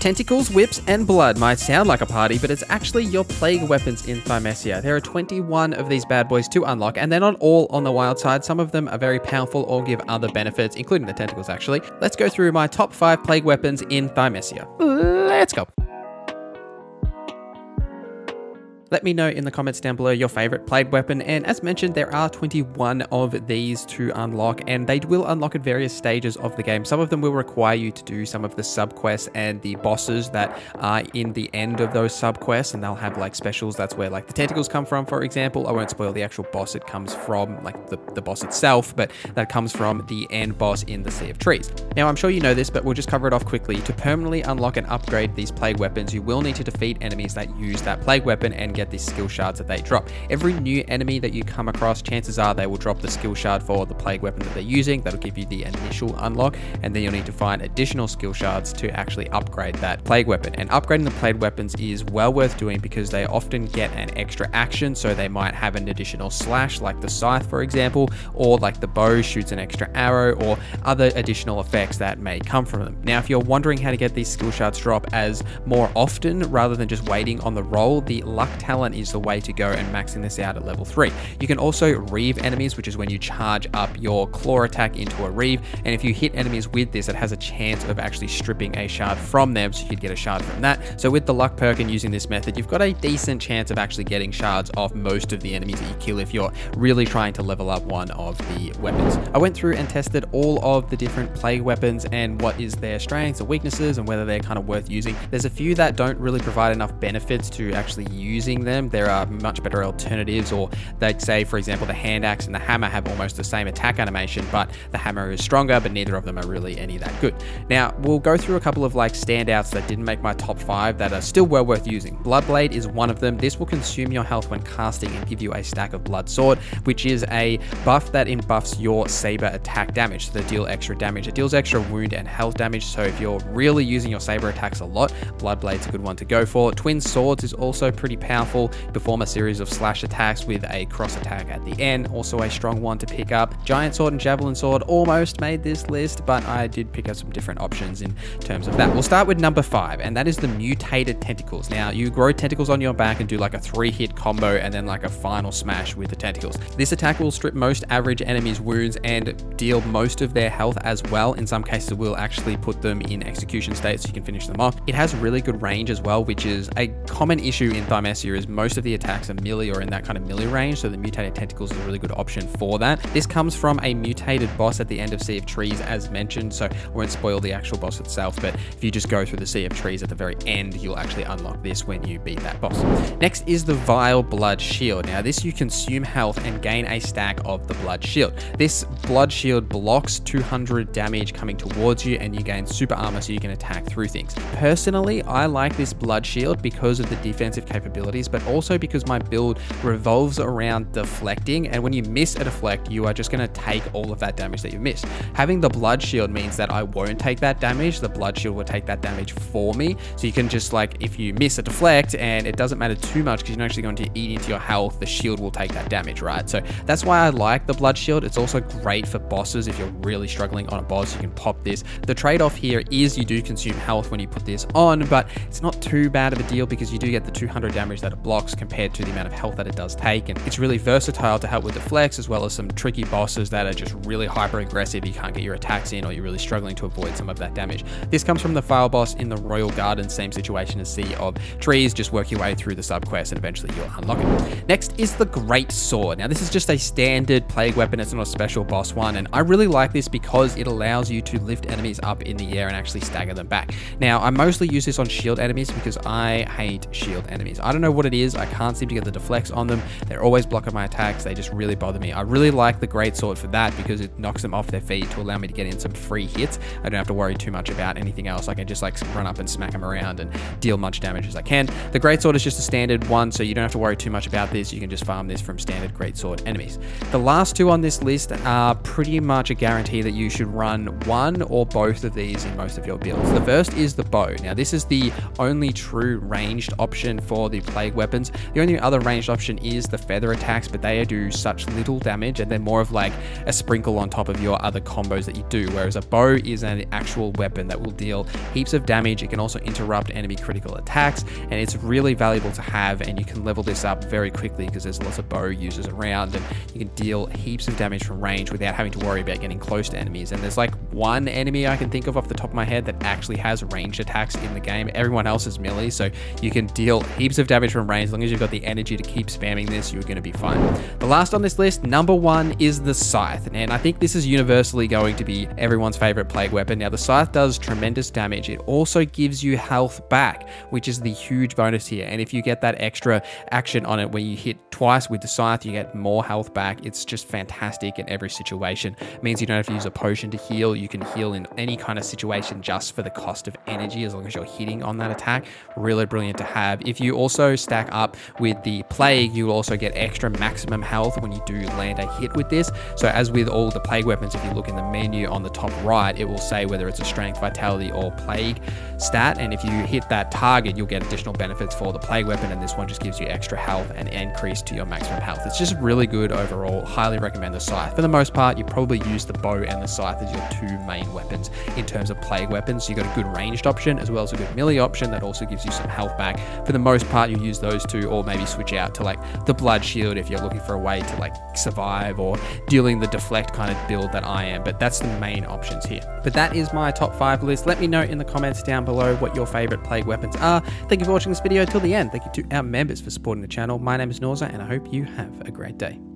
Tentacles, whips, and blood might sound like a party, but it's actually your plague weapons in Thymesia. There are 21 of these bad boys to unlock, and they're not all on the wild side. Some of them are very powerful or give other benefits, including the tentacles actually. Let's go through my top 5 plague weapons in Thymesia. Let's go. Let me know in the comments down below your favorite plague weapon, and as mentioned, there are 21 of these to unlock, and they will unlock at various stages of the game. Some of them will require you to do some of the subquests and the bosses that are in the end of those subquests, and they'll have like specials. That's where like the tentacles come from, for example. I won't spoil the actual boss it comes from, like the boss itself, but that comes from the end boss in the Sea of Trees. Now, I'm sure you know this, but we'll just cover it off quickly. To permanently unlock and upgrade these plague weapons, you will need to defeat enemies that use that plague weapon and get these skill shards that they drop. Every new enemy that you come across, chances are they will drop the skill shard for the plague weapon that they're using. That'll give you the initial unlock, and then you'll need to find additional skill shards to actually upgrade that plague weapon. And upgrading the plague weapons is well worth doing because they often get an extra action, so they might have an additional slash like the Scythe, for example, or like the bow shoots an extra arrow, or other additional effects that may come from them. Now, if you're wondering how to get these skill shards drop as more often rather than just waiting on the roll, the luck talent is the way to go, and maxing this out at level 3. You can also reave enemies, which is when you charge up your claw attack into a reave, and if you hit enemies with this, it has a chance of actually stripping a shard from them, so you could get a shard from that. So with the luck perk and using this method, you've got a decent chance of actually getting shards off most of the enemies that you kill if you're really trying to level up one of the weapons. I went through and tested all of the different plague weapons and what is their strengths or weaknesses and whether they're kind of worth using. There's a few that don't really provide enough benefits to actually using them. There are much better alternatives, or they'd say, for example, the hand axe and the hammer have almost the same attack animation, but the hammer is stronger, but neither of them are really any that good. Now, we'll go through a couple of like standouts that didn't make my top 5 that are still well worth using. Bloodblade is one of them. This will consume your health when casting and give you a stack of blood sword, which is a buff that buffs your saber attack damage, so they deal extra damage. It deals extra wound and health damage, so if you're really using your saber attacks a lot, Bloodblade's a good one to go for. Twin swords is also pretty powerful. Perform a series of slash attacks with a cross attack at the end, also a strong one to pick up. Giant sword and javelin sword almost made this list, but I did pick up some different options in terms of that. We'll start with number 5, and that is the Mutated Tentacles. Now, you grow tentacles on your back and do like a 3-hit combo and then like a final smash with the tentacles. This attack will strip most average enemies' wounds and deal most of their health as well. In some cases, it will actually put them in execution state so you can finish them off. It has really good range as well, which is a common issue in Thymesia, is most of the attacks are melee or in that kind of melee range, so the Mutated Tentacles is a really good option for that. This comes from a mutated boss at the end of Sea of Trees, as mentioned, so I won't spoil the actual boss itself, but if you just go through the Sea of Trees at the very end, you'll actually unlock this when you beat that boss. Next is the Vile Blood Shield. Now, this you consume health and gain a stack of the Blood Shield. This Blood Shield blocks 200 damage coming towards you, and you gain super armor so you can attack through things. Personally, I like this Blood Shield because of the defensive capabilities, but also because my build revolves around deflecting, and when you miss a deflect, you are just going to take all of that damage that you missed. Having the Blood Shield means that I won't take that damage. The Blood Shield will take that damage for me, so you can just, like, if you miss a deflect, and it doesn't matter too much because you're not actually going to eat into your health, the shield will take that damage, right? So that's why I like the Blood Shield. It's also great for bosses. If you're really struggling on a boss, you can pop this. The trade-off here is you do consume health when you put this on, but it's not too bad of a deal because you do get the 200 damage that it blocks compared to the amount of health that it does take, and it's really versatile to help with deflects as well as some tricky bosses that are just really hyper aggressive. You can't get your attacks in, or you're really struggling to avoid some of that damage. This comes from the file boss in the Royal Garden, same situation as Sea of Trees. Just work your way through the subquest and eventually you'll unlock it. Next is the Greatsword. Now, this is just a standard plague weapon. It's not a special boss one, and I really like this because it allows you to lift enemies up in the air and actually stagger them back. Now, I mostly use this on shield enemies because I hate shield enemies. I don't know what it is. I can't seem to get the deflects on them. They're always blocking my attacks. They just really bother me. I really like the Greatsword for that because it knocks them off their feet to allow me to get in some free hits. I don't have to worry too much about anything else. I can just like run up and smack them around and deal much damage as I can. The Greatsword is just a standard one, so you don't have to worry too much about this. You can just farm this from standard Greatsword enemies. The last two on this list are pretty much a guarantee that you should run one or both of these in most of your builds. The first is the bow. Now, this is the only true ranged option for the plague plague weapons. The only other ranged option is the feather attacks, but they do such little damage and they're more of like a sprinkle on top of your other combos that you do, whereas a bow is an actual weapon that will deal heaps of damage. It can also interrupt enemy critical attacks, and it's really valuable to have, and you can level this up very quickly because there's lots of bow users around, and you can deal heaps of damage from range without having to worry about getting close to enemies. And there's like one enemy I can think of off the top of my head that actually has ranged attacks in the game. Everyone else is melee, so you can deal heaps of damage from range. As long as you've got the energy to keep spamming this, you're going to be fine. The last on this list, number 1, is the Scythe, and I think this is universally going to be everyone's favorite plague weapon. Now, the Scythe does tremendous damage. It also gives you health back, which is the huge bonus here. And if you get that extra action on it where you hit twice with the Scythe, you get more health back. It's just fantastic in every situation. It means you don't have to use a potion to heal. You can heal in any kind of situation just for the cost of energy, as long as you're hitting on that attack. Really brilliant to have. If you also stack up with the plague, you will also get extra maximum health when you do land a hit with this. So as with all the plague weapons, if you look in the menu on the top right, it will say whether it's a strength, vitality, or plague stat, and if you hit that target, you'll get additional benefits for the plague weapon, and this one just gives you extra health and increase to your maximum health. It's just really good overall. Highly recommend the Scythe. For the most part, you probably use the bow and the Scythe as your 2 main weapons in terms of plague weapons. So you got a good ranged option as well as a good melee option that also gives you some health back. For the most part, you use those 2, or maybe switch out to like the blood shield if you're looking for a way to like survive, or dealing the deflect kind of build that I am. But that's the main options here. But that is my top 5 list. Let me know in the comments down below what your favorite plague weapons are. Thank you for watching this video till the end. Thank you to our members for supporting the channel. My name is Norza, and I hope you have a great day.